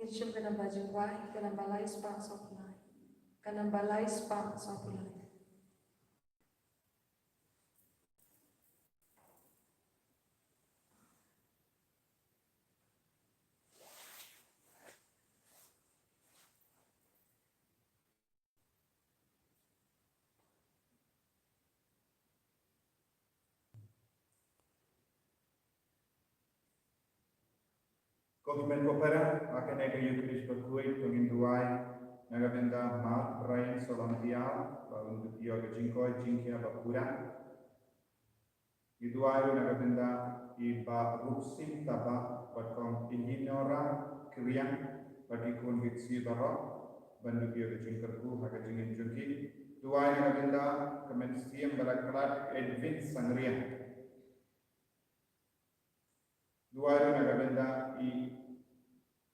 Nishim kanambajingwai, kanambalai spa sopulai. Kanambalai spa sopulai. Konsumen kopera akan eka Eucharis berkuih tungin duai nagabenda mar rain solantial untuk iyo kejingkoi jingkia bakura iduai nagabenda iba ruksim taba batkong inginora kriang badikun gitsi barok bandu iyo kejingkerku haka jingin jungki duai nagabenda kemensiam balaklat edvin sangriang duai nagabenda i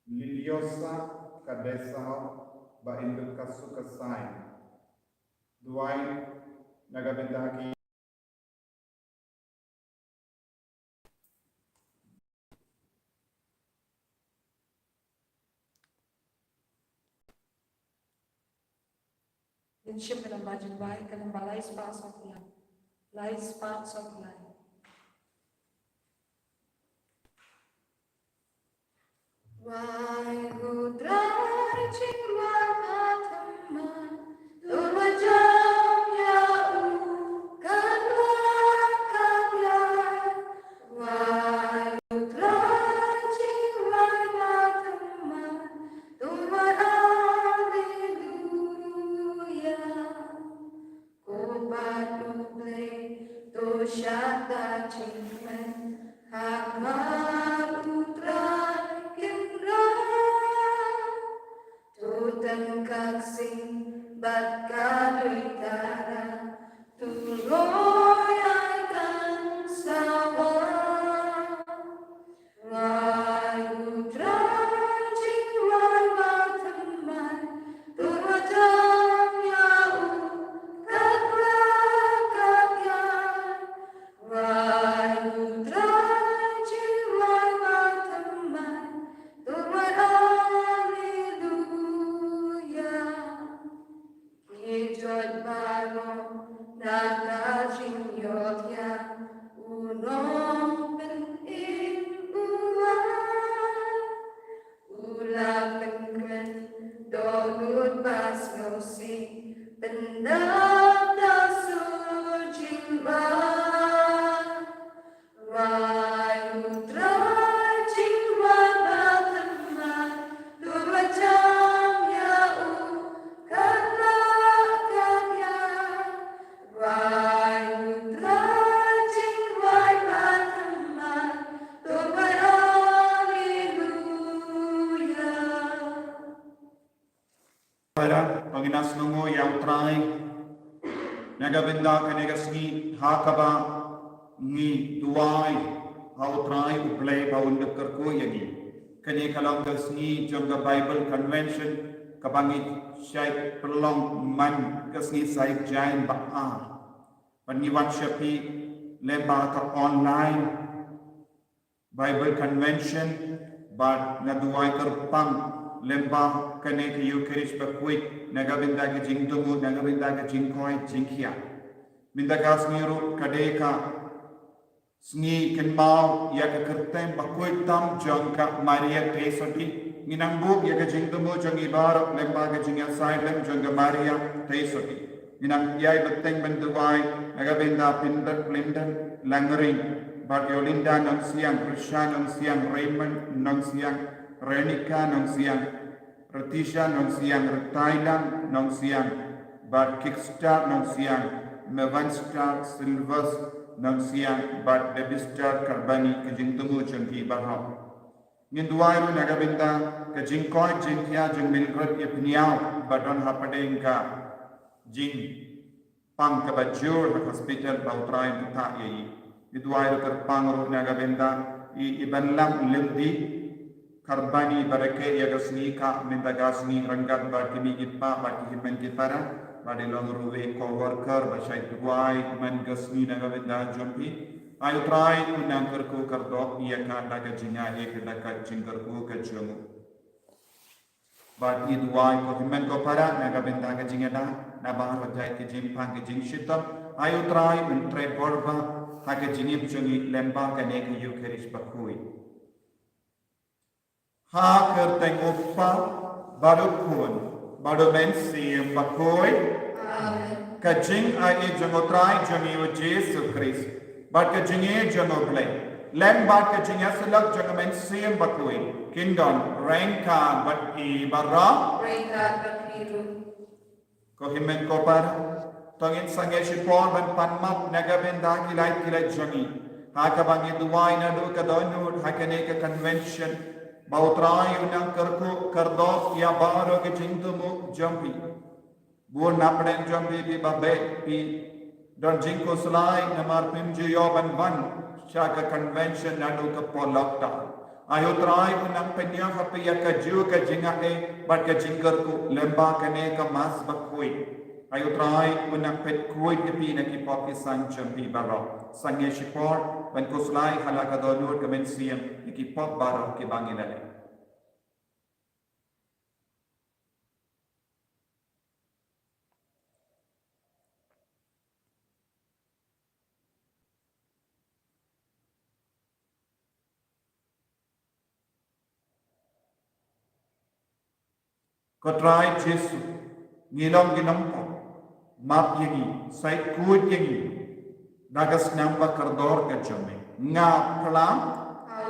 Liliosa kadesal ba induk kasu kasai. Duai nagabendaki Nishim kanambajingwai, kanambalai spa sopulai. Lai spa sopulai. Wai hudrai cingwai matama, turwa jam yau, kanwai. Wai hudrai cingwai matama, turwa haleluya. Kobat nuklei, toshata cingmen, hakmat utrai. Tutan kaksing bat kadutara tuloy akan sawa Wai utrai jingwai batamai turwajam yau kakrakakyan Wai utrai jingwai batamai turwai Jod baro nakajing yodya unong pen in ulang pengken dogut bas ngosi pendam dasur jingba Wai utrai jingwa batamai turwa jam yau Wai utrai jingwai batamai turwai haleluya para panginas nungo yang trai nagabenda kanegasni hakaba ni duai hau trai uplay ba unduk kerku yagi kane kalam gasni jongga Bible Convention kabangi syait pelong man gasni sai jain ba'a paniwat syapi leba ka online Bible Convention ba naduai terpang lembah kane ke Eucharis berkuih nagabenda ke jingtumu nagabenda ke jingkoi jingkia minda kasmiru kadeka Sngi kenmau ya ke kertem bakoi tam jangka Maria Tesoti minangbu ya ke jingtemu jang ibarat lembah ke jingya sai lem jangka Maria Tesoti minang yai beteng bentuai nagabenda pindat pelindan langering bat Yolinda nang siang Krisha nang siang Raymond nang siang Renika nang siang Ratisha nang siang Thailand nang siang bat Kickstar nang siang Mevanstar Silvers nang siang bat Debistar Karbani kejing temu jengki bahau ngin duairu nagabenda kejing koi jengkia jeng milrat ye pniau badon hapadeng ka jing pang kabajur hospital bautrai buta ye duairu terpangru nagabenda i ibanlam lemdi Karbani barake ya gasni ka minta gasni ranggat bakini itpa baki himen kitara bade long ruwe co-worker basai duai man gasni nagabenda jompi ayo try unang kerku kardok iya ka daga jinga ye ke daga jingkerku ke jomu But iduai ko himen ko para nagabenda ka jingada na bahar jai ke jimpang ke jing shitam ayu trai untre borba ha ke jingim chungi lemba ka ne ke yu keris bakui ha ker teng uppa baru kun baru mensi bakui ka jing ai jangotrai jungi u Jesu Christ but ka jinge jangoble lemba ka jinga selak jangamen siem bakui kingdom rengka bat I barra ko himen ko par tongin sange shipon ban panmat nagabenda kilai jangi haka bangi duwai na do ka donut hakane ka convention bautrai unang karku kardos ya baro ke jingtumu jampi buon napden jampi bi babe bi don jingko slai namar pimju yoban van shaka convention nadu ka polakta ayo trai unang penya hapiya ka ju ka jinga bat ka jingkar ku lemba kane ka mas bakui ayo trai unang pet kuit pi na ki pop isang champi baro sange shipor ban ko slai halaka donur ka mensiam ki pop baro ki bangilale Kotrai Jesu ngilong ginampa map yengi sai kuit yengi nagas namba kardor ka jome nga plam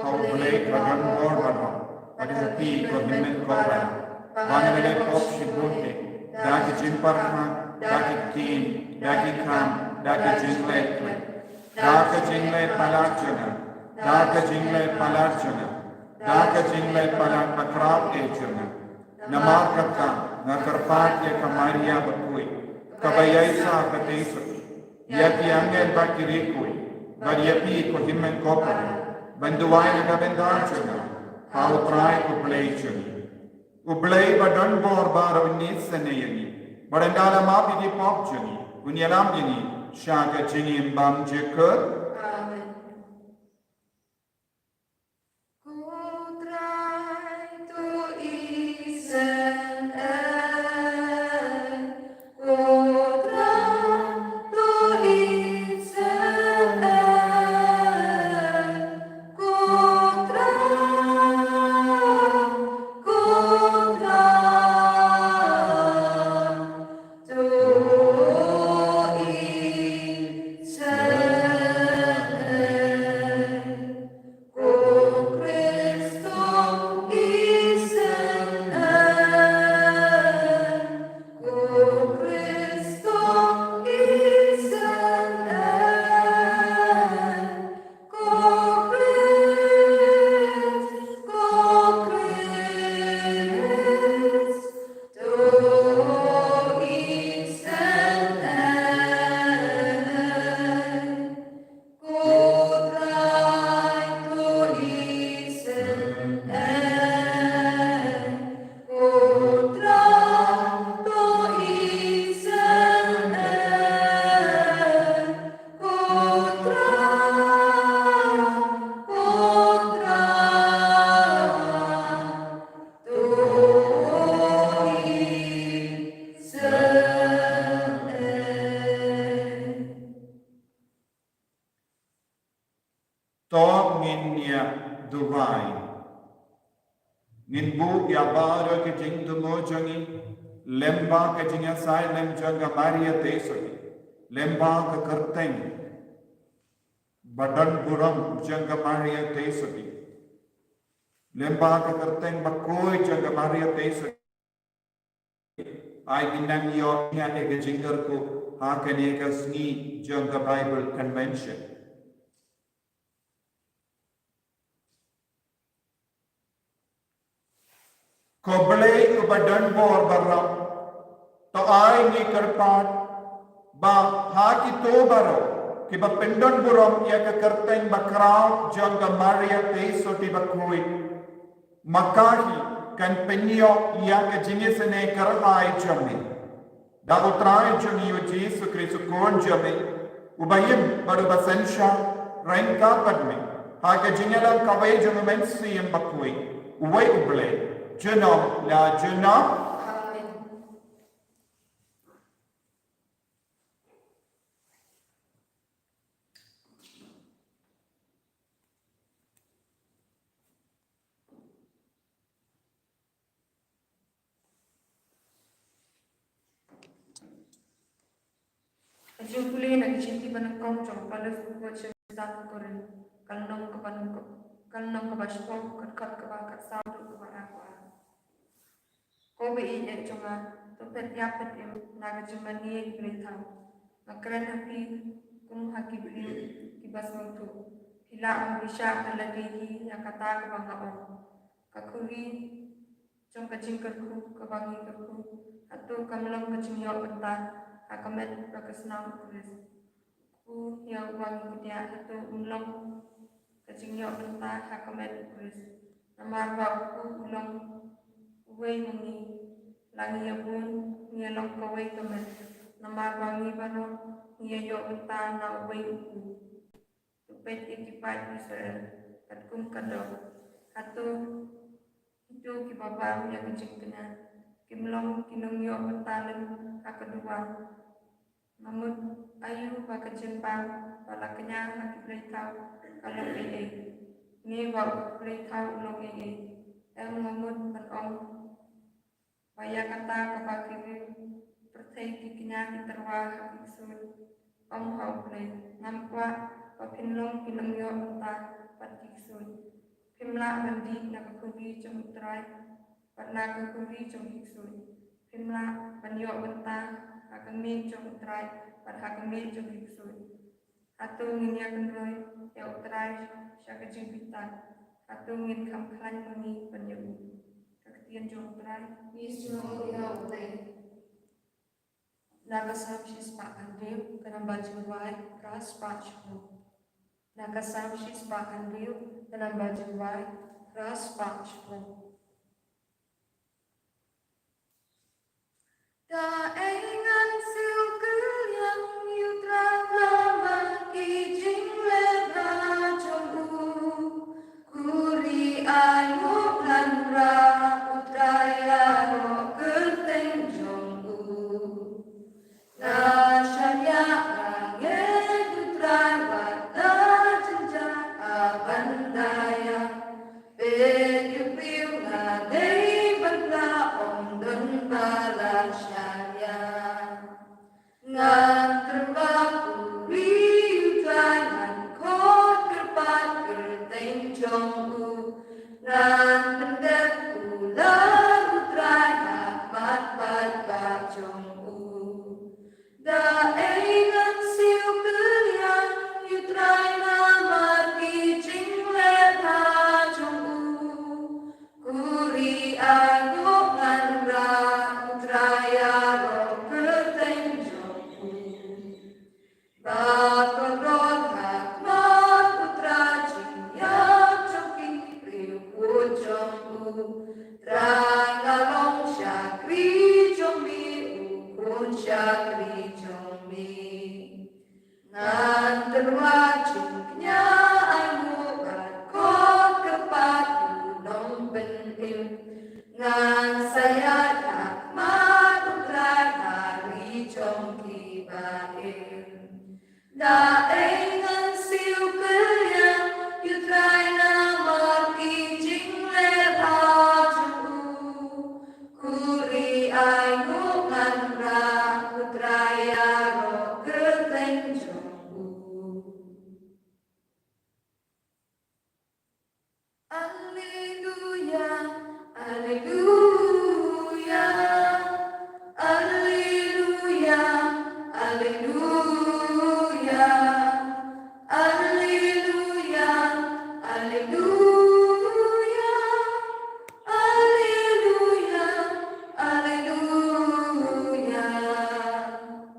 how blake ragan bor baro pada pi ko himen ko ra bangale pop shibunte daki jimpar ha daki kin daki kam daki jingle palarchana daka jingle palar pakrab echana Namar kata ngakarpat ya kamaria bakui kabayai ka teso yati angel bakirikui variapi ko himen kopa banduai na bendan chuna how try to play chuni ublay badan bor baro nisane yani barandala mapi di pop chuni kunyalam yani shaka chini mbam jeker Tog nginya Dubai. Ngin bu ya baro ke jing tu mo jangi lemba ke jingya sai lem janga Maria tesogi lemba ke kerteng badan buram janga Maria tesogi lemba ke kerteng bakoi janga Maria tesogi ai ginang yo nya ke jingar ko ha ke ne ka sni janga Bible convention Koblay ubadan bor barra to ay ni karpat ba haki to baro ki ba pendon buram ya ka karteng bakraw janga Maria teso ti bakui makahi kan penyo ya ka jinisene karai jami da utrai jami o Jesu Kristo kon jami ubayim baru basensha rengka padme ha ka jingalang kawai jami mensi bakui uway ublay Jenong la jenong. Amen. Jumlah nak cinti panangkong jom palas buat cerita koren kalnong ke baspong kat bakat sauduk ke barakwa. Ko be in jonga to pet yapet im naga jumani beritahu. Makran happy kum haki beli kibas waktu. Hila am bisa meladi yang kata ke bangaon. Kakuri jom kacing kerku ke bangi kerku atau kamlang kacing yau bentar. Akamet berkesenang tulis. Ku yang wangi dia atau ulang kecingnya bentar akamet tulis. Nama aku ulang uwe mungi langi pun ngelong kawe kamet. Nama wangi baru ngelok bentar na uwe uku. Tupet ikipat Israel katkum kado. Atau itu kibabam yang kecing kena. Kimlong kinong yo bentalan kedua. Namun ayu baka jempang bala kenyang haki beritahu kalau ini bau beritahu ulong namun penong baya kata kebaki pertai kenyang terwah haki sun hau play nampak papinlong kinong yo bentar pati sun pimla mandi nakakubi cemutrai Pernah kekuri jom hiksun. Pimla panyo bentang hakami jom utrai par hakami jom hiksun. Hatu ngin ya kendroy ya utrai syaka jempitan. Hatu ngin kamklan muni panyo. Kaktian jom utrai. Yesus ya utai. Nagasam shis pak andriu kanam baju wai ras pachmu. Nagasam shis pak andriu kanam baju wai ras pachmu. Ta engan siêu cứ yang yêu tra lama kỳ chính lệ ra trong kuri ai ngốc lần ra utraya ro cứ tên trong na shanya ra nghe utray và ta chân cha abandaya bên yêu yêu là đây vẫn là ông đơn ba la Ngan terbaku riutai ngan kot kerpat kerteng jongku Ngan pendekku lalu trai dapat pat jongku Da engan siu kelian yutrai nama ki jing leta jongku Kuri agok ngan ra utraya ro kerteng Bakorot hakmat putra jinya coki riu kujongku Trangalong syakri jombi ukun syakri jombi Ngan terwajibnya ayu bakot kepat gunung benim Ngan saya hakmat putra hari jomki baik Da engan siu keliang yutrai nama ki jing le ha jengku Kuri ai ngungan ra utraya ro kerteng jongku Alleluia, Alleluia, Alleluia, Alleluia Alleluia, Alleluia, Alleluia, Alleluia.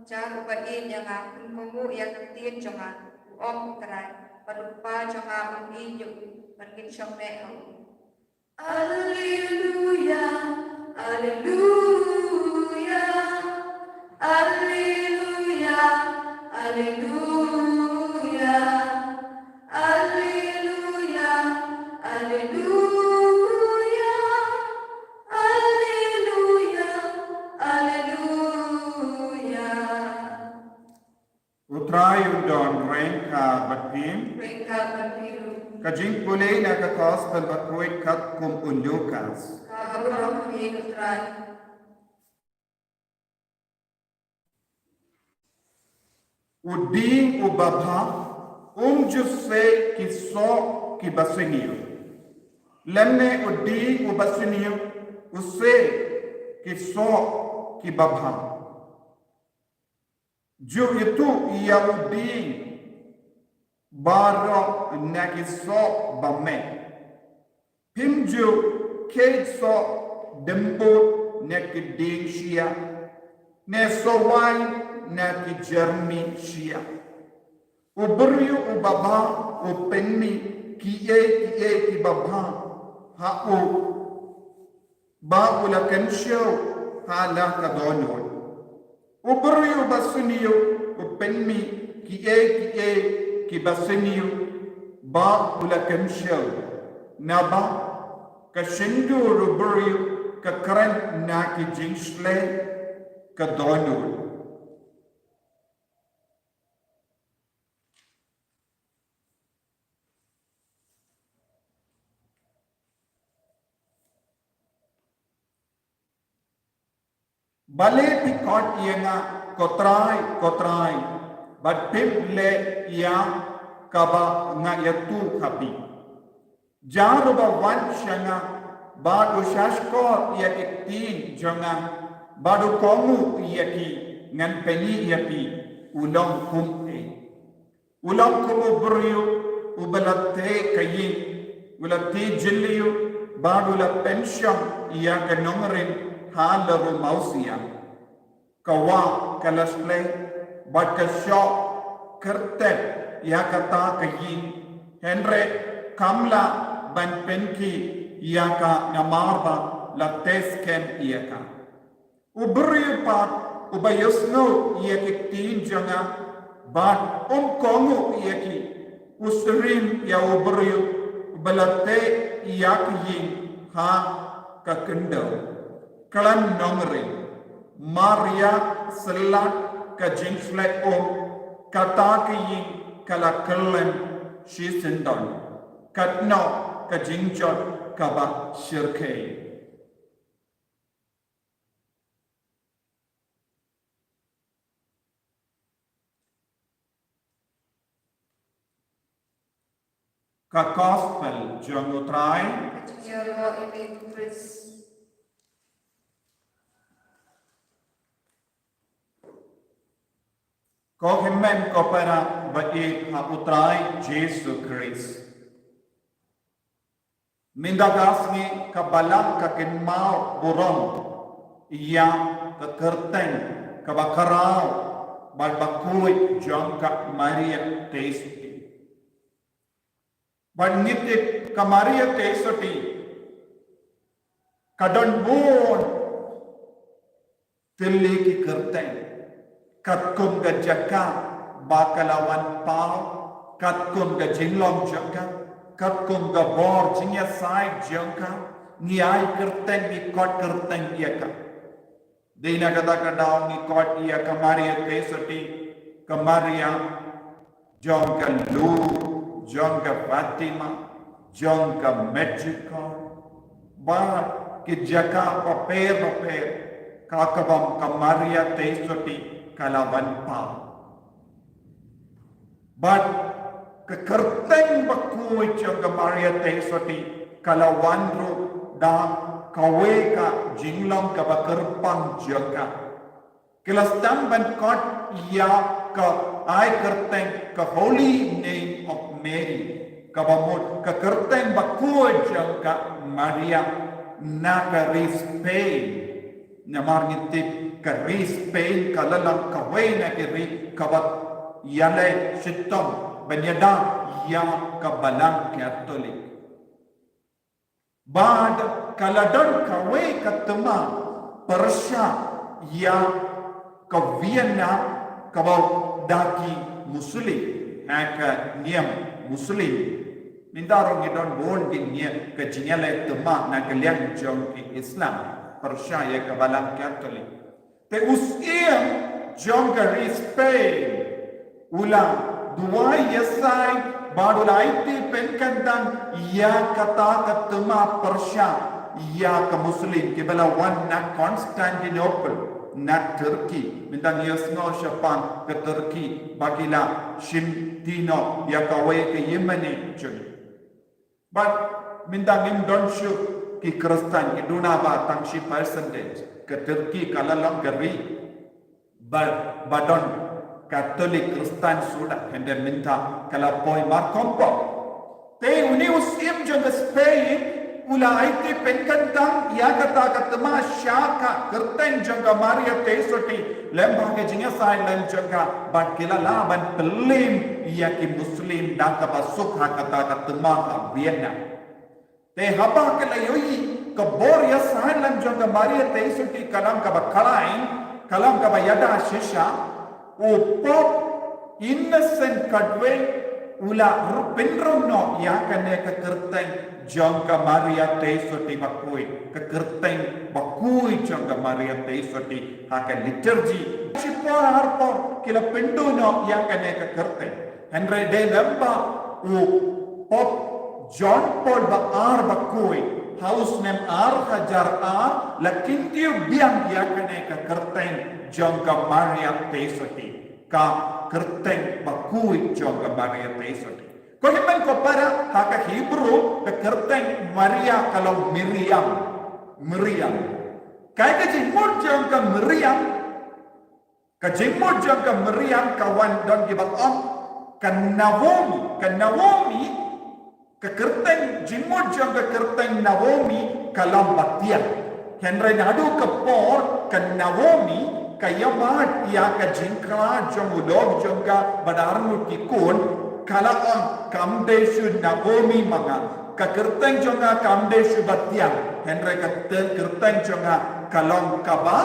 Jangan ubahin yang aku mau yang ketin jangan om terai, pelupa jangan menginjuk mungkin sampai Alleluia, Alleluia, Alleluia, Alleluia, Alleluia, Alleluia, Hakim, mereka berbiru. kajing boleh nak ke gospel berkuit kat kum Lukas. Kabarong ketrai. Uding ubabha juse kiso ki basiniyo. Lemme uding ubasiniyo use kiso ki babha. Jo itu Yahudi baro nagiso bame. Pimju keso dembo nekiding shia. Nesowai nakijermi shia. Ubriu ubaba upenmi ki babha ha u ba ulakan show ha la kadonol. Ubriu basuniyo upenmi ki basuniyo ba ulakan show naba kashindu ubriu ka kran na ki jingsle ka donol. Bale pikot ianga kotrai but piple ia kaba nga yatu kapi jaruba wan shanga badu shashko ia iktin jonga badu komu ia ki ngan peni ia pi ulong kum ulong kumu buryu ubalate kayin ulate jilliyu badu la pension ia ganongrin halaru mausia kawa kalasle batkasho kertet ya kata kayin henre kamla ban penki ya ka namarba la tesken ya ka ubri pat ubayusno ya kitin janga bat kongu ya ki usrin ya ubri balate ya kayin ha ka kendo kalan nongre Maria selat ka jingsle kata ki kala kalan shisendon katno ka jingjot ka ba shirke ka gospel jangotrai Jero ini Chris. Ko himmen ko para baik ha utrai Jesu Christ. Mindagasni kabalang kakinmao burong iya kakerteng kabakarao balbakuit jangka Maria Tesoti. Banyitit ka Maria Tesoti kadon bon tili ki kerteng katkum ga jaka bakalawan pao katkum ga jinglong jaka katkum ga bor jingya sai jaka niai kerteng ni kot kerteng iaka dina kata kadau ni kot iaka Maria Tesoti ka Maria jongka lu jongka Fatima jongka Mexico ba ki jaka paper kakabam ka Maria Tesoti kalawan pa. But kekerteng bakuy siya ka Maria Tesoti kalawan ro da kawe ka jinglong ka bakerpang siya ka. Kilastam ban kot iya ka ay kerteng ka Holy Name of Mary. Kabamot kekerteng bakuy siya ka Maria na ka rispain. Nyamar ngitip karis pain kalalang kaway na kiri kabat yalay sitong banyada ya kabalang Katolik. Bad kaladon kaway katuma Persya ya kaviena kabaw daki Muslim haka niyam Muslim. Mindarong idon bon din niya kajinyalay tuma na kaliang jong Islam. Persya ya kabalang Katolik. Te usiam jongga rispain ulang duai yesai badulaiti penkandang ya kata ketema Persia ya ke Muslim kibala wan na Constantinople na Turki mindang yasngo Japan ke Turki bagila Shintino ya kawe ke Yemeni jun but mindang indonshu ki Kristen iduna ba tangshi percentage ke Turki kalalang gari badon Katolik Kristen sudah hendak minta kalau poi markompo te uni usim juga Spain ula aiti penkantang ya kata katma syaka kerten juga Maria Tesoti lembah ke jinga silent juga bad kila laban pelim ya ki Muslim dah kabasuk kata katma Vienna te haba kala yoi ke boria silent juga Maria Tesoti kalam kabakalain kalam kabayada shisha Upop innocent kadwe ula rupinrono ya kane ke kerteng jangka Maria Tesoti bakui ke kerteng bakui jangka Maria Tesoti akan liturgi cipor harpo kila pinduno ya kane ke kerteng Henry de lemba Pop John Paul ba bakui house name hajar lakin tiu biang ya kane ke kerteng jangka Maria Tesoti ka kerteng bakui jangka Maria Tesoti ko himan ko para haka Hebrew ke kerteng Maria kalau Miriam kaya ka jingmur jangka Miriam kawan don gibat kan Naomi ke kerteng jingmur jangka kerteng Naomi kalau Batian Henry nadu ke por kan Naomi kaya mat ya ka jingkra jongulog jongga badarmu tikun kala on kamdeshu Naomi manga ka kerteng jonga kamdeshu Batian Henry ka kerteng jonga kalong kaba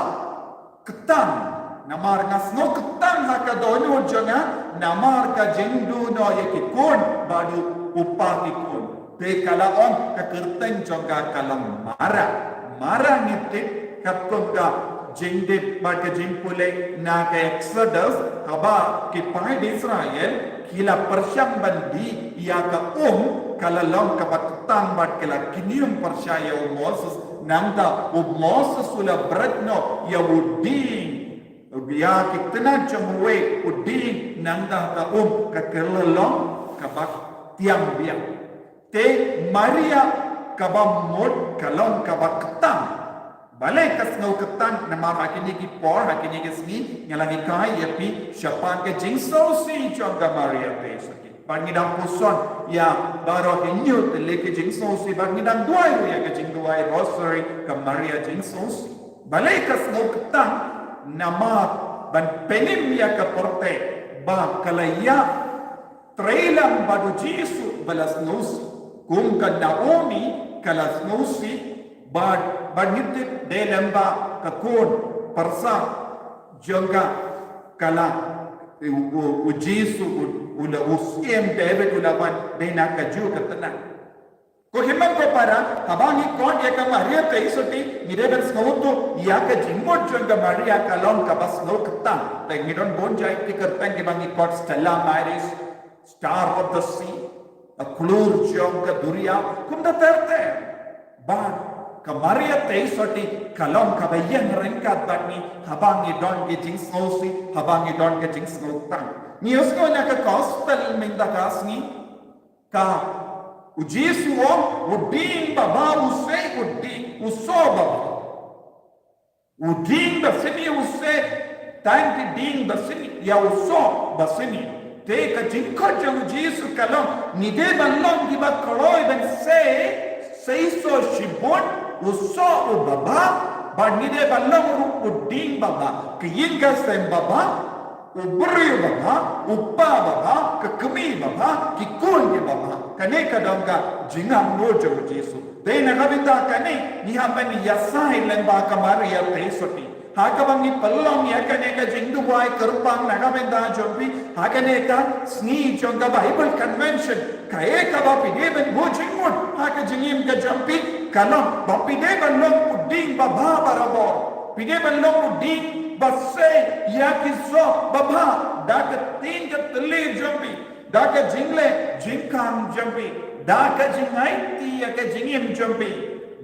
ketang namar ngasno ketang haka donyo jonga namar ka jengdu no yakikun badu upati kun te kala on ka kerteng jonga kalong mara nitik kapkon ka jengdip baga jengpule na ka Exodus haba ki pai Israel kila persyam bandi ya ka kala long ka batang bat kala kinium persyaya Moses nangta Moses ula bratno ya uding biya kitna jamwe uding nangta ka ka kala long ka bat tiang biya te Maria ka ba mod kalong ka batang balai kasngau ketan nama hakini ki por hakini ki sni nyalangi kai yapi syapan ke jingso si jangga Maria Tesoti pangidang puson ya baro hinyu tele ke jingso si pangidang duai ya ke jingduai rosary ke Maria jingso si balai kasngau ketan nama ban penim ya ke porte ba kalaya trailang badu Jesu balas nus kum ka Naomi kalas nusi Bagitip de lemba kakun persa jangka kala ujisu ula usiem David ulawan de nakaju katana ko himan ko para habangi kon ya ka Maria Tesoti mireban snauto ya ka jingmot jangka Maria kalon ka bas no katang te midon bonjai tikertang ki bangi kot Stella Maris star of the sea a klur jangka duria kumda terte bad ka Maria Tesoti kalom ka bayan rengkat batni habangi don ke jingsnosi habangi don ke jingsnotang niosgo na ka gospel minda kasni ka ujisu uding baba usay uding usoba uding basini usay tanti ding basini ya uso basini te ka jingko jang ujisu kalom nide balong giba koloy ben say so shibon uso baba badnide ballam uding baba kiyinga sem baba ubri baba uppa baba kekemi baba kikun baba kane kadangka jingam nojo Jesu dena kabita kane ni hambani yasai lemba Maria Tesoti hakabangi pallong yakane ka jingduwai kerpang nagamenda jombi hakane ka sni jonga Bible convention kae ka ba pideben bojingmut haka jingim ka jampi kalong ba pideben long uding baba barabo pideben long uding basay yakiso baba dak tin ka tele jombi daka jingle jingkam jampi daka jingai ti ka jingim jampi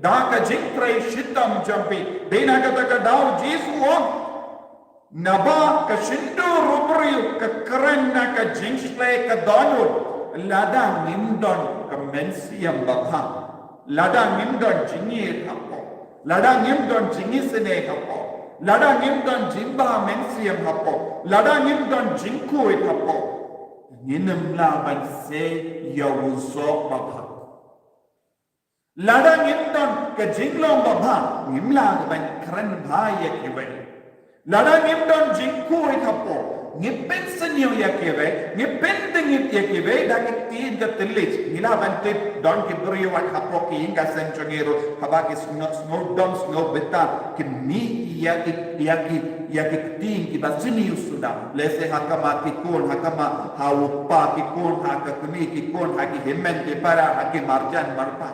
daka jingtrai shitam jampi dena kata dau Jesu naba ka shindu rubriu ka karenna ka jingsle ka donut ladang nimdon ka mensiam bakha ladang nimdon jingi hapo ladang nimdon jingi sene hapo ladang nimdon jimba mensiam hapo ladang nimdon jinku hapo ninam laban se yawuso bakha ladang nimdon ka jinglong bakha nimla ban karen bhaya kibai ladang nimdon jinku hapo ngipen senyo yakeve ngipen dengit yakeve dagit tin ka tilis nilaban tip don ki brio wat hapo ki inga senjongero habaki snow dom snow beta ki mi yaki tin ki basini usuda lese hakama ki kon hakama haupa ki kon hakakuni ki kon haki hemmen ki para haki marjan marpa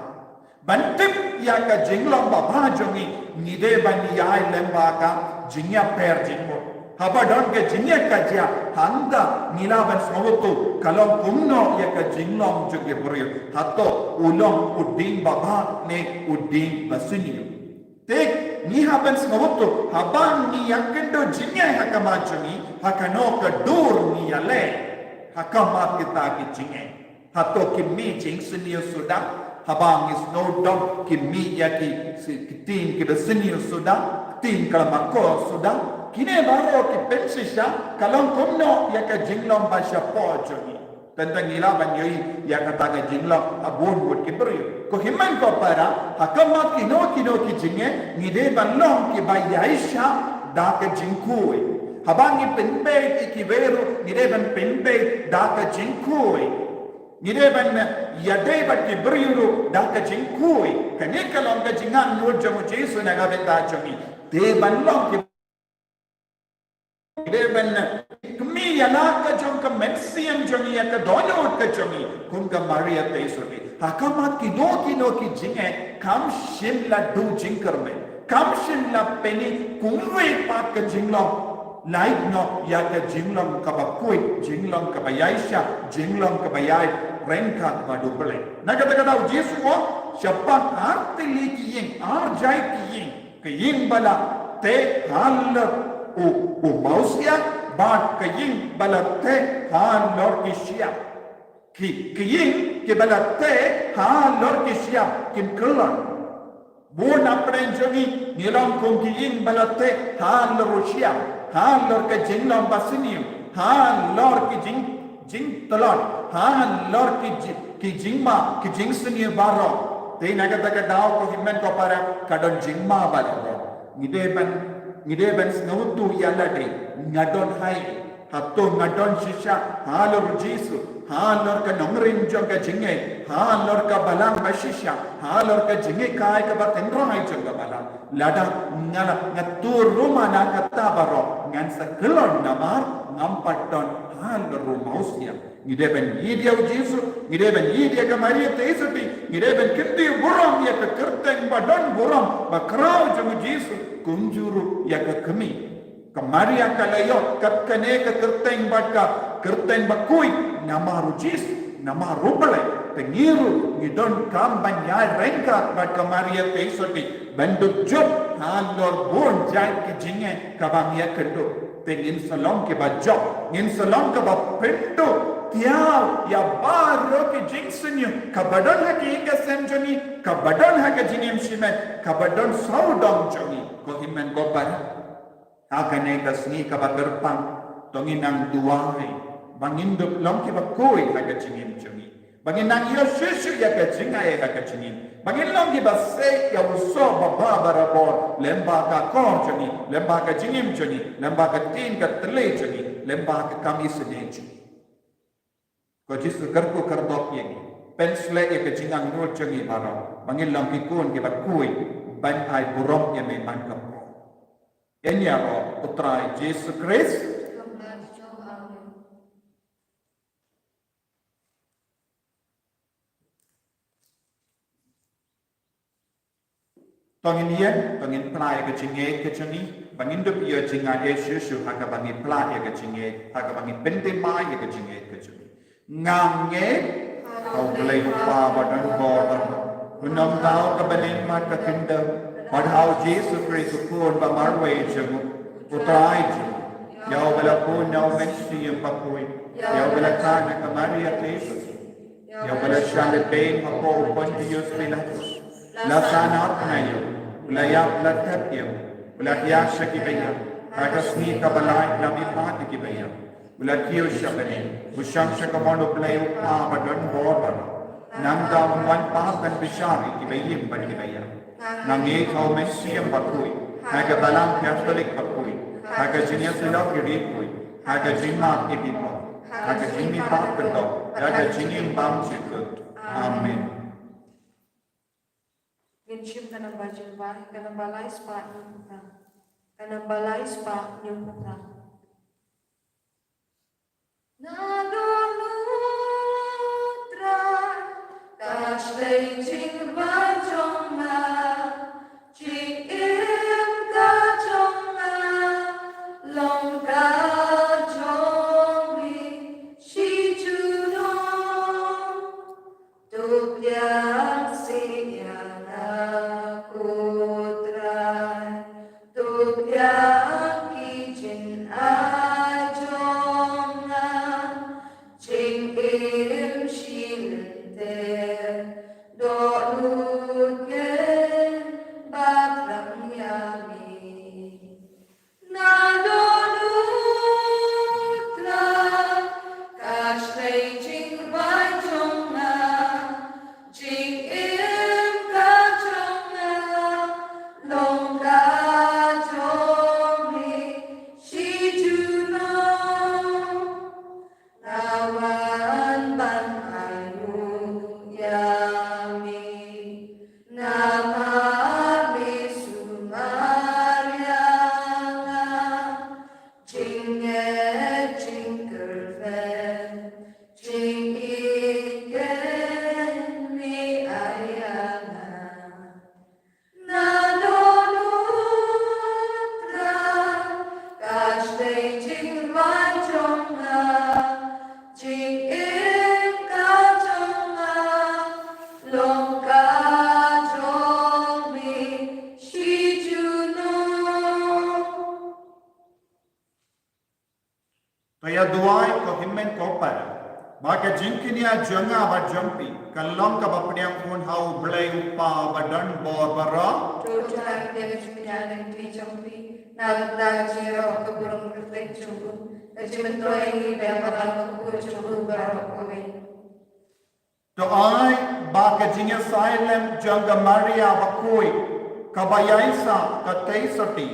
bantip yaka jinglong baba jongi nide bani yai lemba ka jinya per jingmo haba don ke jinya kajia hanga nilaban snowotu kalong kumno yaka jinglong joge brio hato ulong uding baba ne uding basuniyo tek ni haban snowotu haban ni yakendo jinya hakama jongi hakano ka dur ni yale hakama kita ki jinya hato kimi jing suniyo suda habang is no dom kimi yaki kitin ki basuniyo suda tin kalamako suda kine baro ki pensisha kalong kumno yaka jinglong basha pojoni tentang ilaban yoi yaka taga jinglong abun wood ki brio ko himman ko para hakama kino ki jinge ngide balong ki bayaisha da ka jinkui habangi penbe ki veru ngide ban penbe da ka jinkui ngide ban yadai bat ki brio da ka jinkui kane kalong ka jingang no jamu Jesu na ga beta jomi te balong ki Devan kami yalaka jom ka mensiam jomi ya ka donot ka jomi kun ka Maria teisuri hakamat kino ki jinge kam shin la du jinkar me kam shin la peni kumwe pat ka jinglong laik no ya ka jinglong ka ba koi jinglong ka ba yaisha jinglong ka ba yai renka ba dubale nakata Jesu ko siapa artili ki ying arjai ki ying ke ying bala te hal o mausia bat kaying balate han lor kisia ki kaying ke balate han lor kisia kin kulon bon apren jogi nilam kong kaying balate han lor rusia han lor ka jinglom basini han lor ki jing talon han lor ki jingma ki jingsini baro te nagata ka daw ko himmen ko para kadon jingma baro ngide ban snowtu yalade ngadon hai hatto ngadon shisha halor Jesu halor ka nomrin jonga jinge halor ka balang bashisha halor ka jinge kai ka batendro hai jonga balang lada ngala ngatur rumah na kata baro ngan sakelon namar ngampaton halor mausia ngide ban yidia Jesu ngide ban yidia ka Maria teisuti ngide ban kindi buram ya ka kerteng badon buram bakrau jonga Jesu kunjuru ya ka kami kamaria kalayo katkane ka kerteng bakui nama rujis nama rubale pengiru ngidon kam banyai rengka bat kamaria teisoti banduk job halor bon jai ki jinge kabamia kendo pengin salom ke bajok ngin salom ka ba pendo tiaw ya baro ki jingsenyo kabadon ha ki inga senjoni kabadon ha ka jingim shimen kabadon saudong joni ko himen ko par agane kasni ka bagerpang tonginang duai bangindup lom ki bakoi ha ka jingim joni banginang yo shushu ya ka jingai ha ka jingim bangin lom ki basay ya uso baba barabor lemba ka kon joni lemba ka jingim joni lemba ka tin ka tle joni lemba ka kami seneji ko Jesu karko kardok yang pensle ya ke jingang nur jongi baro mangilang pikun ke bakui ban ai burong ya me man kapo enya ro putra Jesu Kristus tongin yen tongin plai ke jinge ke joni bangin dup ya jinga Yesus haka bangi plai ya ke jinge haka bangi bente mai ya ke jinge ke joni ngang nghe hầu lấy qua và đơn bò và nông tao các bên em mà các kinh đâm và hầu Jesus Christ cuốn và mar về chừng của trai giàu về là cuốn nhau bên xiêm và cuốn giàu về là thang này các Maria Jesus giàu về là sang để bên mà cô Pontius Pilatus là sa nát này là ya là thép yêu là ya shaki bây giờ atas ni kabalai làm ít phát thì bây giờ là kiêu shabani busham shakamano play pa badon bor nam da man pa kan bishari ki bayim ban ki bayam nam ye thau men siam bakui ha ka balam catholic bakui ha ka jinya sila ki ri kui ha ka jinma ki bi ko ha ka jinni pa kan do ha ka jinni bam chi ko amen Ngin chim kanang bajil ba kanang balai spa nyukuta kanang balai spa nyukuta Nadonutra Kashlei jingba jonga Jing im ka jonga Long ka jongi Shi junong Tubyang siyana kutray Tubyang kijin ajonga Jing im shilter Do lugen batlang yami Nadonutra Kashlei jingba jonga Jing im ka jonga Long ka jongi Shi junong Nawan ban ayu yami Namami sumaryanga Jinge jingerven Jing igen mi ayana Nadonutra Kashlei jingba jonga Jing im ka jonga Long ka jongi Shi junong Kaya duai ko himmen ko para maka jinkinia janga ba jampi kalong ka bapdiang kun hau blai upa badan bor bara Tujuan Dewi Pinyalan Dwi Jampi Nagda Jiro Keburung Reflek Jumbu Najimentro Engi Bemarang Kebur Jumbu Barakowe to ai ba ka jinya silent janga Maria ba koi kabayaisa ka teisati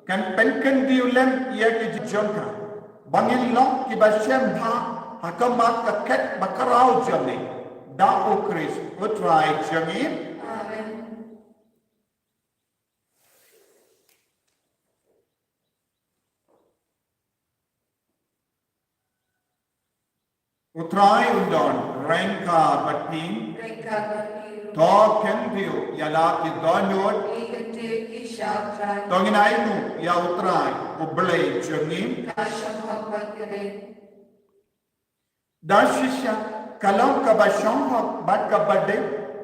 kan penken diulem ia ki janga bangin long ki ba shem tha hakamat ka ket bakarau jami da o Chris utrai jami Amen utrai undon rengka batin Reka Gatiru to kendio yala ki donot Ikete Kishatran tonginainu ya utrai ublei jami Kasham Hokbat Gere dashisha kalau ka ba shonghok bat ka bade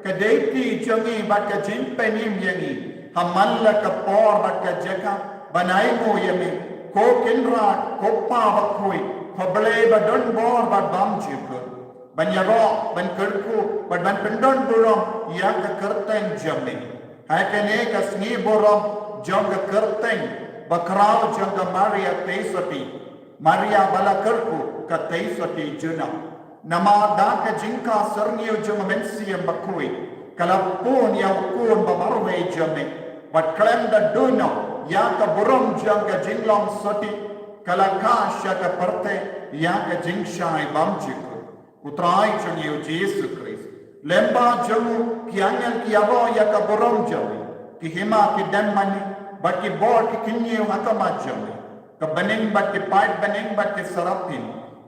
ka deiti jangi bat ka jin penim yangi hamalla ka por bat ka jaka banai mo yami ko kinra ko pa ba khoi khoble ba don bor ba bam chip banyaro ban kerku ban pendon burom ya ka kerteng jami hakane ka sni borom jong ka kerteng bakrao jong ka Maria teisati Maria bala kerku ka teisati juna nama da ka jinka sarniyo jong mensiam bakui kalapun ya ukun ba marwe jami bat klem da duno ya ka burom jong ka jinglong sati kalaka sha ka parte ya ka jingshai bamjiku utrai jong Jesus Christ lemba jamu kianyal kiabo ya ka burom jami ki hima ki demani bat ki bor ki kinyo hakama jami ka baning bat ki pat baning bat ki sarapin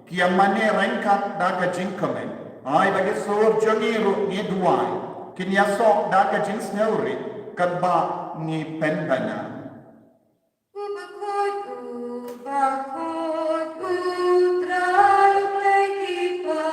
ki amane rengkat da ka jinkamen ai bagi sur jangiru ni duai kinya sok da ka jing sneuri kadba ni pendana Ubakot utrai play kipa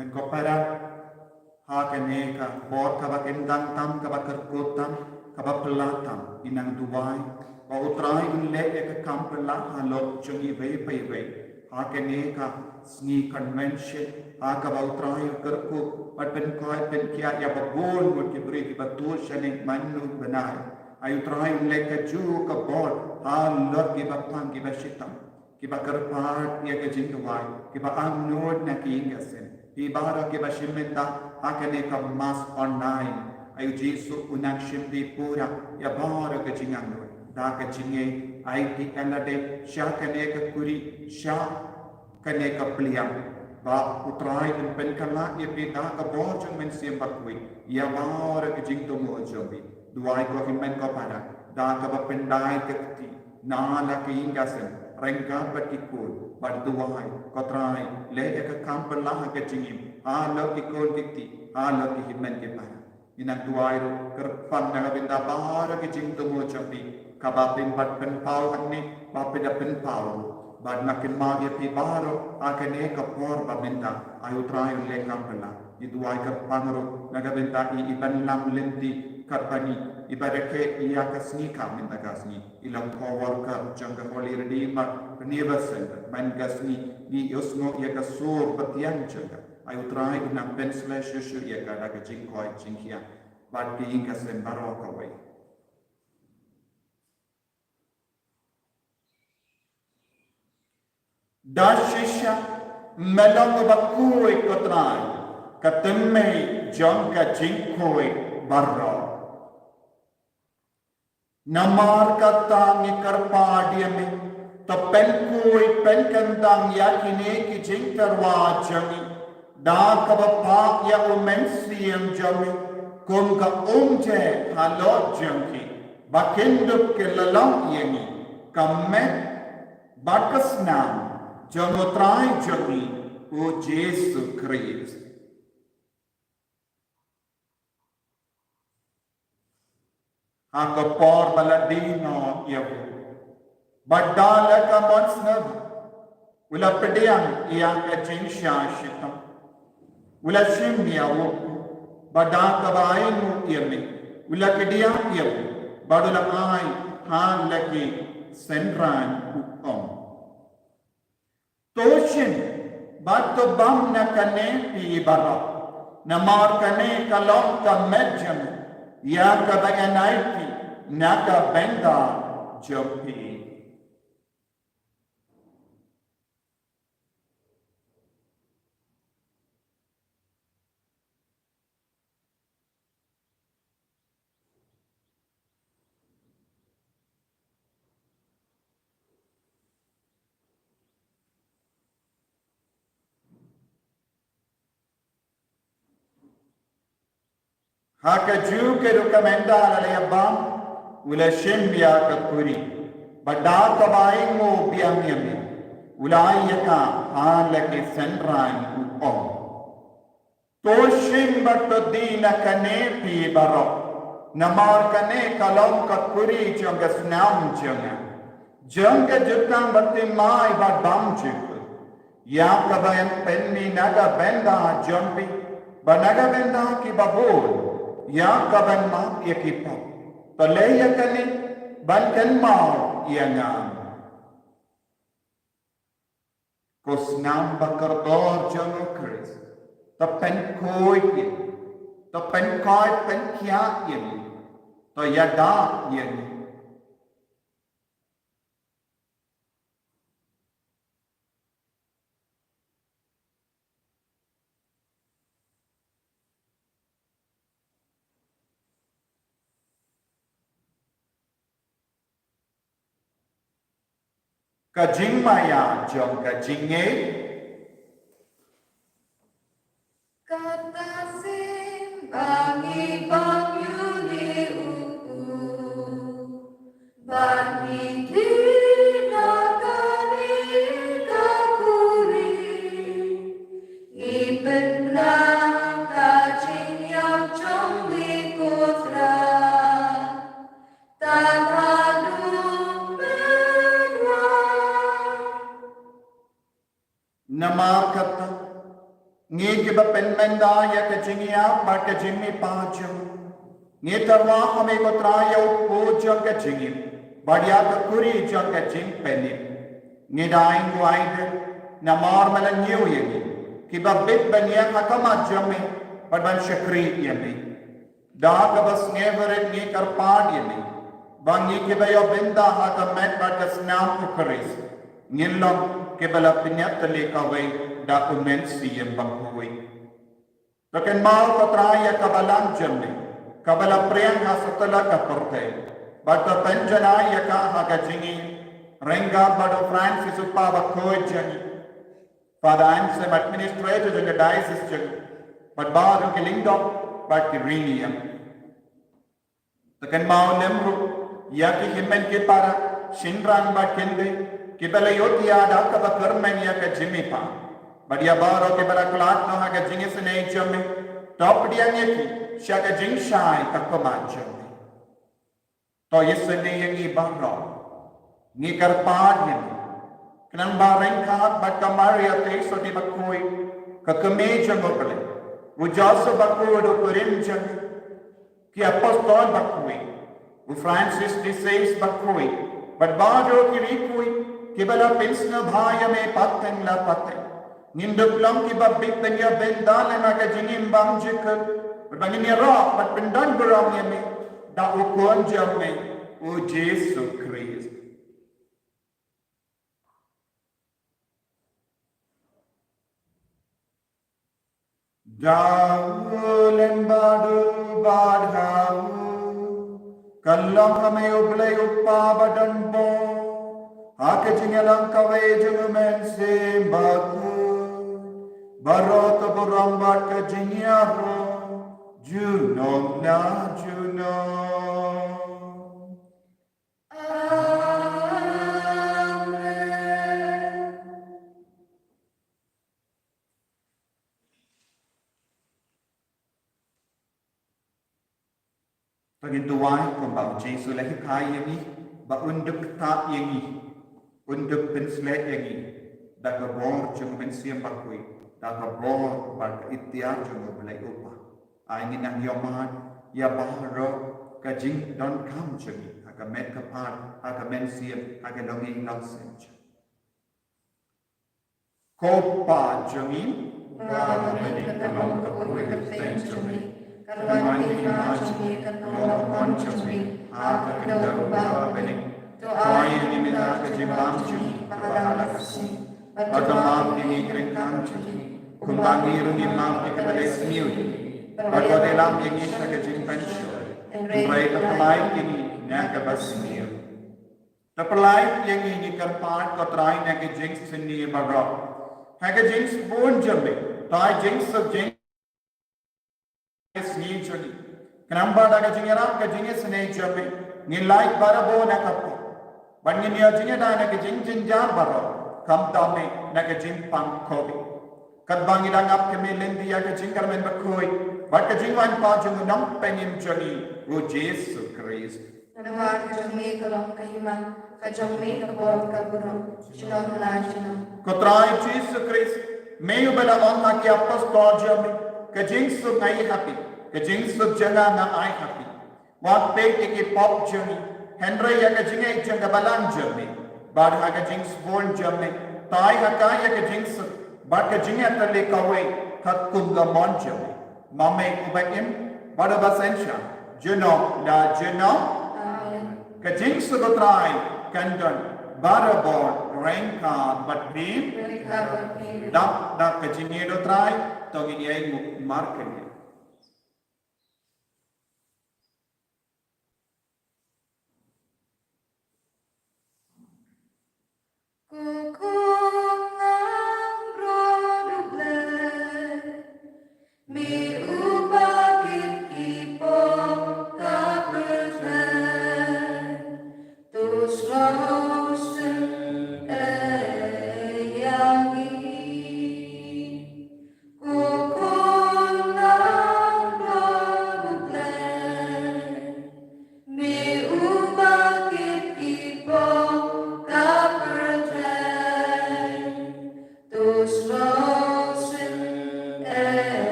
men ko para ha kaneka bor ka bakendang tam ka bakerkotam ka bapelatam inang duwai ba utrai unle ka kampela ha lot chungi ve pe ve ha kaneka sni convention ha ka ba utrai kerko pat pen koi pen kia ya ba bol mut ki bri ki batur shane manu banai ai utrai unle ka ju ka bor ha lot ki bapang ki bashitam ki bakerpat ya ka jingwai ki ba anod na ki ingasen Ibara ke bashimenta akane ka mas online ayu Jesu unak shimdi pura ya bara ke jingango da ke jinge ai ki kanade sha kane ka kuri sha kane ka pliam ba utrai un pen kala ye pita ka bojang men sim bakwi ya bara ke jing to mo jobi duai ko himen ko para da ka ba pendai ke ti na la ke ingasen rengka batikul barduai kotrai leke ke kampelah ke jingim ala ikol dikti ala ki himen ke para inak duai ro kerpan daga benda bahara ke jing to mo chapi kabapin bat pen pau anni bapin pen pau bad nakin ma ye pi baro akane ka por ba benda ayu trai le kampela i duai kerpan ro daga benda i iban lam lenti karpani ibareke iya kasni kamin tagasni ilang power ka jangka holy redeemer Revival Center man gasni ni osmo ya kasur batian jaga ayu try na penslesh yeshu ya kada ka jingkoi jingkia but being ka sen barok away dashisha melong bakui kotrai katemme jangka jingkoi barok namar kata ni karpadiame to pen koi pen kandang yakine ki jingtarwa jami da ka pa ya umensiam jami kum ka umje halo jami bakinduk ke lalang yangi kamme bakasnam jamotrai jami o Jesu Christ Ako por baladino yabu. Badala ka monsnab. Ula pediyang iyang kaching siya shitam. Ula shimya wuku. Badaka bayin mo iyami. Ula kediyang yabu. Badula ay han laki senran ukom. Toshin bato bam na kane pi barok. Namar kane kalong ka medjam. Ya kabayanaiti naga benda jopi. Haka juu ke rukamenda alayabam ula shimbya ka kuri bada kabaing mo biyang yami ula yaka halaki senran uom to shimba to dina kane pi barok namar kane kalom ka kuri jonga snam jonga jutang bati mai bad bam juk ya kabayan penni naga benda jombi banaga benda ki babul ya kaban ma yakipa palaya kani ban kan ma yangam kosnam bakar dor jango kris tapen koi tapen kai pen kya yeni to yada yeni Kajing maya jong kajing Kata simbangi bangyuni uku Bani dinakani kakuri Ibenang kajing yang jombi kotra Namar kata Ngi kiba penmenda ya kajingia ba kajimi pajum. Ngi tarwa kami kotraya upuja kajingim. Badia kakuri ja kajing penim. Ngi daing waide na marmala nyu yagi. Kiba bit banya hakama jami badban shakri yami. Da kabas ngeveret ngi karpad yami. Bangi kiba yo binda hakamet badkasnam ukaris. Ngilom kibala pinyat talikaway da umensi yung banghuwi. Lakin mau katraya kabalang jami. Kabala priyang hasatala kaporte. Bata penjanaya ka hagajingi. Renga bado Francis upava kojani. Father Ansem administrator in the diocese jani. But bado kilingdom but kiriniam. Lakin mau lemru. Yaki himen ki para. Shinrang bat kinde. Kibala yotia da kaba kermen yaka jimipa. Badia baro kibala klat no haga jingis ne jami. Top dia nyeki. Shaka jing shai kakoma jami. To yesene yang ibaro. Ni karpad yami. Kenang bareng kat bat kamaria te so di bakui. Kakame jangopale. Ujasa bakui do kurim jami. Ki apostol bakui. U Francis de Sales bakui. But baro kirikui. Kibala pinsna bhaya me patten la patten. Ninduklam kiba bitanya bendala na kajingim bang jikal. Berbangin ya rock, but pendan berang ya me. Da ukuan jam me. O Jesu Christ. Daul embadu badhau. Kallam kame ublay uppa badan bo. Ake jingalang kaway jungumen simbaku. Barot burambat ka jinyaro. Juno na juno. Amen. Pagin tuwai kumbang Jesu lahi kaya ni. Ba unduk tak yangi. Unduk penslet yangi. Daga bor jungumen simbakui. Daga bor bak itia jungubelai upah. Aingin ang yoman, ya bahro, kajing don kam jungi. Aga met kapad, aga men siem, aga longing lang senja. Kopa jungi. Baba kanong kapoy kapten jumi. Karuan ina jumi kanong kon jumi. Aga kanong baba bening. To ayin nimita kajimbang jumi. Pahala kasi. Pagkamam nini kringkang jumi. Kumbangiru ni mam ikabales niyo. Pagkodelam yang isa kajimpan siya. Kumpray kapalay kini na kabasmir. Kapalay yang ini karpad kotray na kajings sini barok. Hagajings bon jami. Tay jings sab jings ni jani. Kanamba da kajingaram kajingis ne jami. Nilai barabo na kapo. Bangin niya jinya da na kajing jinjar barok. Kamdame na kajimpang kobi. Kadbangi da ngap kami lendi ya kajingkar men bakoi. But kajingwan pajung nam penim jani o Jesu Christ. Nawar kajami kalong kahiman. Kajami kabor kaburam. Shalom la shalom. Kotrai Jesu Christ. Mayu bela onna ki apostol jami. Kajing sub nai happy. Kajing sub janga na ai happy. Wat pe ki pop jani. Henry ya kajinga janga balang jami. Bad ha kajing sborn jami. Tai hakaya kajing sub. Bad kajinga tali kawai. Kat kumga mon jami. Mame ubakim, bada basensya, juno da juno, kajing subotrai, kandan, barabor, rengka, batbim, da kajingido trai, tongin yay markanya.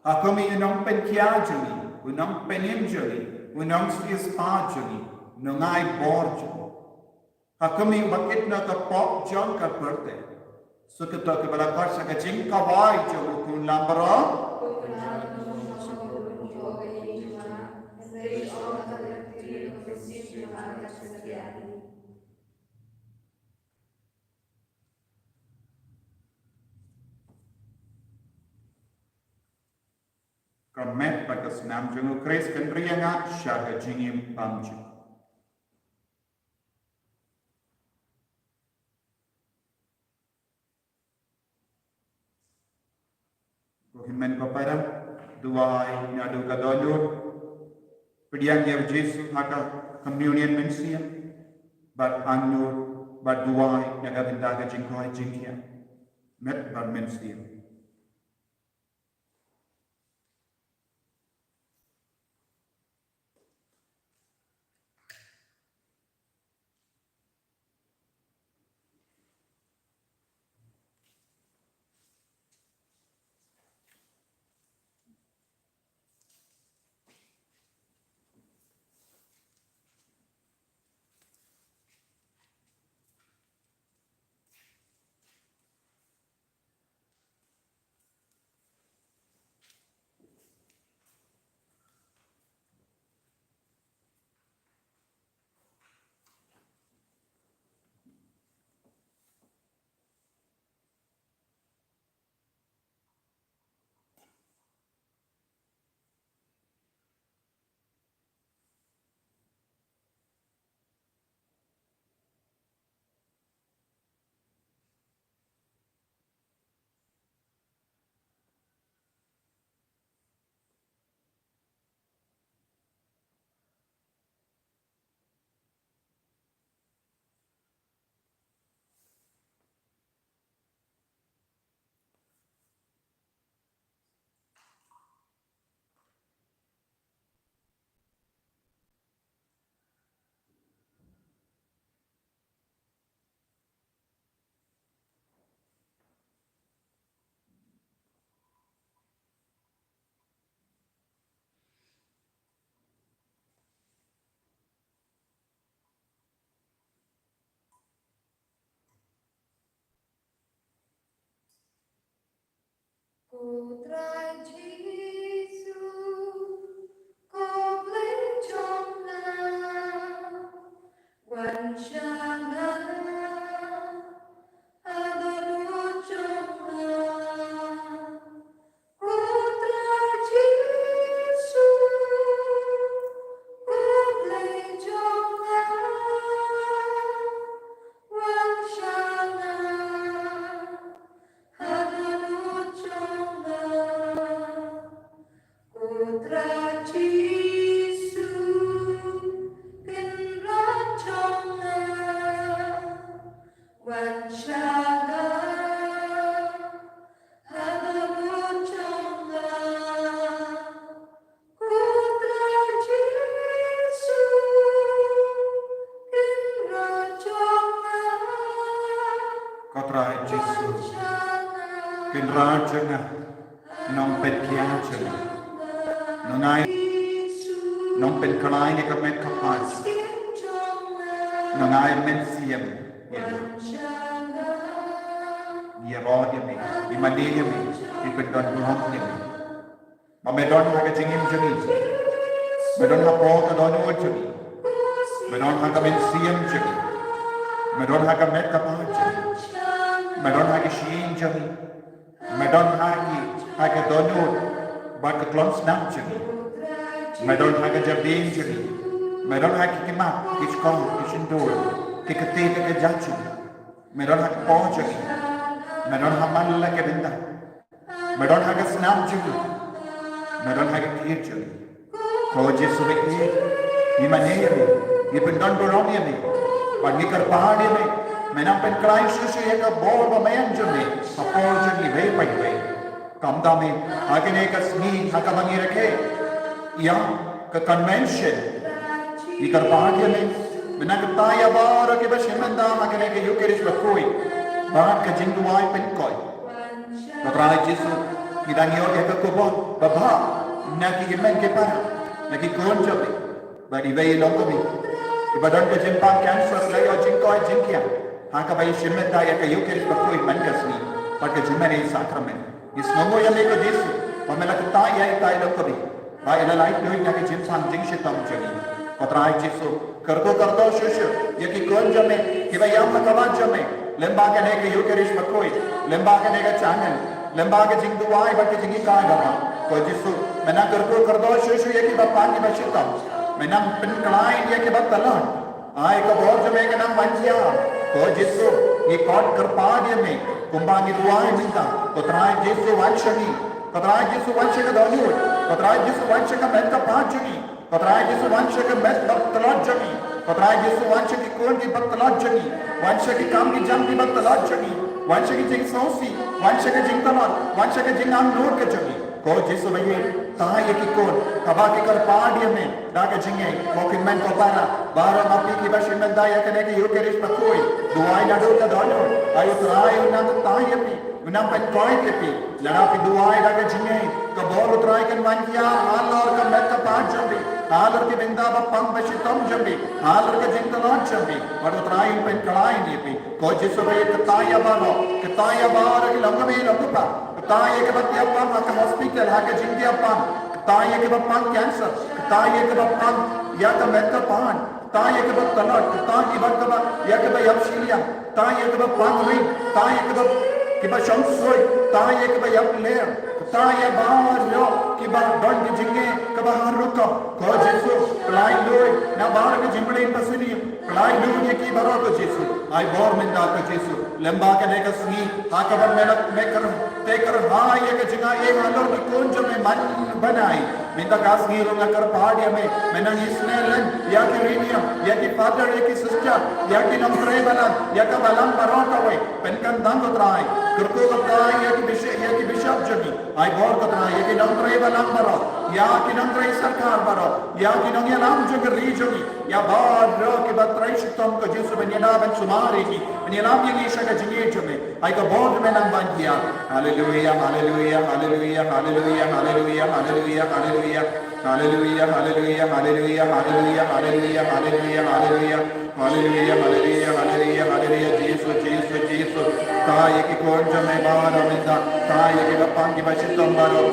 Kami unang penkiajali, unang peninjali, unang stiaspajali, nungai borjali. Kami bakit na kapok jang kaperte. Sukuta kebalakar sakajing kawai jago kun lambara. Kamet bagas nam jango kres kendrianga syaga jingim bamju. Kohimen paparam duai nyadu kadonyur pediang yang Yesus haka communion mensia bat anur bat duai nyaga bendaga jingkoi jingkia met bat mensia. Putra Yesus, kau benconglah, wancana ada luconglah. Putra Yesus, kau benconglah, wancana ada Putra Yesus, kenraconglah, wancana ada luconglah. Putra Yesus, kenraconglah, Katra Jesus, kenrajana, nong petkiajana, nongai, nong penkalai ne kamet kapaj, nongai mensiam, ya rodimi, imadiyami, ipendon buhamnimi, mamedon haga jingim jami, medon hapo kadon ojami, medon haga mensiam jami, medon haga met kapaj, medon haga shin jami, medon haga donut, bak klon snap jami, medon haga jardin jami, medon haga kimak, kichkong, kichindur, kikati kikajachu, medon haga po jami, medon hamal lagi benda, medon haga snap jami, medon haga kir jami, kau Yesus ini, imane ini, ipendon dorong ini, bagi kerpahari ini, menampen kelai susu yang kebor bamayan jami, apol jami wei. Kamdami agene kasni hakamangi rakhe ya ke convention ikar bahagya mein menakta ya bar ke bashemanda agene ke yukerish bakoi bahat ka jinduai penkoi Putra Yesus kita ngiok ya kekubon bapa nak kimen ke para nak kon jobi bari bayi lokobi ibadan ke jempang cancer layo jingkoi jingkia haka bayi shimeta ya ke yukeris bakoi mangasni pakai jumene sakramen isnomo ya leko disu pamela kita ya itai lokobi bayi la light doing nak jempang jing shitam jobi patrai jisu करतो शुशु ये कि कौन जमे कि भाई हम कवाज जमे लंबा के ने के युकेरिश बकोई लंबा के ने का चैनल लंबा के जिंग दुआई बट जिंगी का डरा कोई जिसु मैं ना करतो शुशु ये कि बापा की बचिता मैं ना पिन कलाई ये कि बाप तलान आए का बहुत जमे के नाम बंजिया कोई जिसु ये कॉट कर पा दिए में कुंभानी दुआई मिलता कोतराय जिसु वंशनी कोतराय जिसु वंश का दोनों कोतराय जिसु वंश का मैं का पांच जनी कोतराय जिसु वंश के मैं बतलाज जनी कोतराय जिसु वंश की कौन की बतलाज जनी वंश की काम की जम की बतलाज जनी वंश की जिंग सौसी वंश के जिंग तलाज वंश के जिंग आम नोट के जनी को जिसु भैया ताहा ये की कौन कबा के कर पाडिया में दागे जिंगे मोकिन मैं को पारा बारह मापी की बशी में दाया करने की युकेरिश पकोई दुआई नाडो का दोनों आयु तराय उन्ना तो ताहा ये भी उन्ना पन कोई के भी लड़ा भी दुआई दागे जिंगे कबोल उतराय के वांकिया हाल और का मैं का पांच जंबी हाल और के बिंदा बपंग बशी तम जंबी हाल और के जिंग तलाज जंबी और उतराय पन कड़ाई नहीं भी को जिसु भैया कताया बार की लंग में लंगुपा ताये के बत्ती अपन का हॉस्पिटल हाके जिंदगी अपन ताये के बप्पन कैंसर ताये के बप्पन या का मेटल पान ताये के बप तलट ताये के बप या के बप यपशिलिया ताये के बप पान रिंग ताये के बप के बप शंसोई ताये के बप यप लेर ताये बाहर लो के बप डंड जिंगे के बाहर रुको को जिसु प्लाई लोई ना बाहर के जिंबड़े पसनी प्लाई लोई ये की बरो को जिसु आई बोर में दा को जिसु लंबा के ने का स्नी हाकबर में कर ते कर हां ये के जिंगा ये हालो की कौन जो में मन बनाई मिंदा कास नी रो कर पहाड़िया में मैंने इसने लन या कि रीनियम या कि फादर या कि सिस्टर या कि नंबरे बना या का बलम बरोटा वे पेनकन दंग उतराई कुरको उतराई या कि बिशप जगी आई बोर उतराई या कि नंबरे बलम बरो या कि नंबरे सरकार बरो या कि नंगे नाम जग रीजनी या बार रो कि बतराई शितम को जिसु बनिया बन सुमारी की बनिया नाम ये शक जिगे जमे आई का बोर्ड में नाम बन किया hallelujah hallelujah hallelujah hallelujah hallelujah hallelujah hallelujah hallelujah hallelujah hallelujah hallelujah hallelujah hallelujah hallelujah hallelujah hallelujah hallelujah hallelujah जीसु जीसु जीसु ताये की कौन जमे बार अमिता ताये के बप्पन की बचितम बारो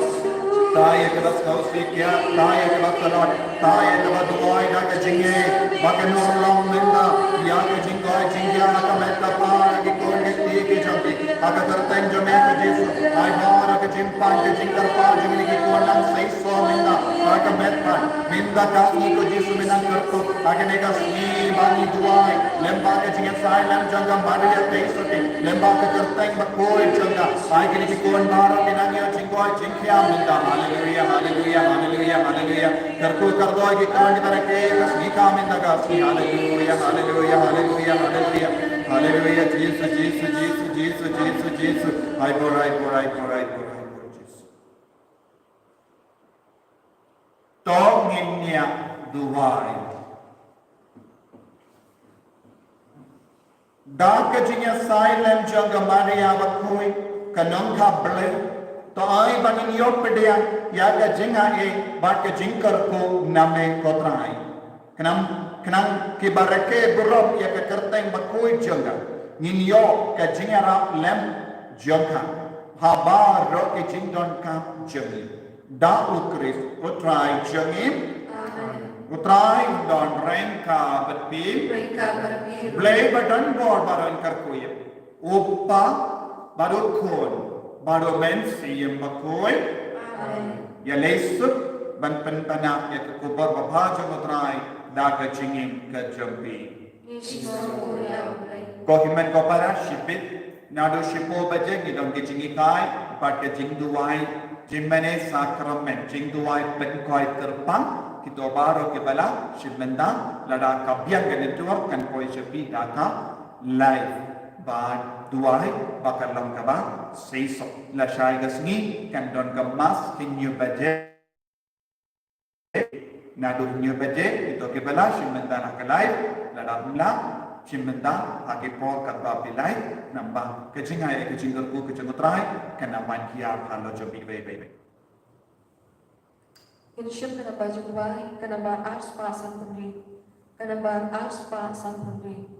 ताये के बस कौसी क्या ताये के बस तलट ताये के बस दुआई ना के जिंगे बकनोर लॉन्ग मिंदा या के जिंगोय जिंगिया का मेटला पार की कौन के ती की जंबी अगर करते जो मैं को जीसु आई बार के जिंपान के जिंगर पार जिंगली की कौन नाम सही सो मिंदा का मेटला मिंदा का की को जीसु मिना करतो आगे ने का सी बानी दुआई लंबा के जिंगे साई लम जंगा मारिया तेसोटी लंबा के करते बकोय जंगा आई के की कौन बारो के नानिया जिंगोय जिंगिया मिंदा हालेलुया हालेलुया हालेलुया हालेलुया करको कर दो कि कांड तरह के कसनी का मिंदा का सी hallelujah hallelujah hallelujah hallelujah hallelujah जीसु जीसु जीसु जीसु जीसु जीसु आई बोराई जीसु तो निन्या दुआई डाक जिया साइलेंट जंग मारिया बकोई कनम का बले तो आई बनिन यो पड़िया या का जिंगा ए बात के जिंकर को नामे कोतराई कनम की बरके बुरब या का करते बकोई जंगा निन यो का जिंगा रा लेम जंगा हाबार रो के जिंदन का जंगी डा उक्रिस उतराई जंगी उतराई डॉन रेन का बत्ती ब्ले बटन बोर्ड बारन कर कोई ओपा बारो खोन बारो mensi yang bakoi ya lesut ban penpana ya kubar babaja matrai daga jingin ka jambi ko himen ko para shipit nado shipo bajeng idong ke jingi kai pat ke jing duai jimmene sakramen jing duai pen koi terpang kito baro ke bala shimenda lada kabyang ke network kan koi shapi data live bad duai bakal long kaba seiso la shai gasni kan don kemas hinyu baje na do hinyu baje itu ke bala shimendana ke live la damla Cimenda, hake po katba pilai, namba kecingay kecinggerku kecingutrai, kenaman kia halo jobi bebe. Insyuk kana baju buai, kana bar ars pa san pundri. Kana bar ars pa san pundri.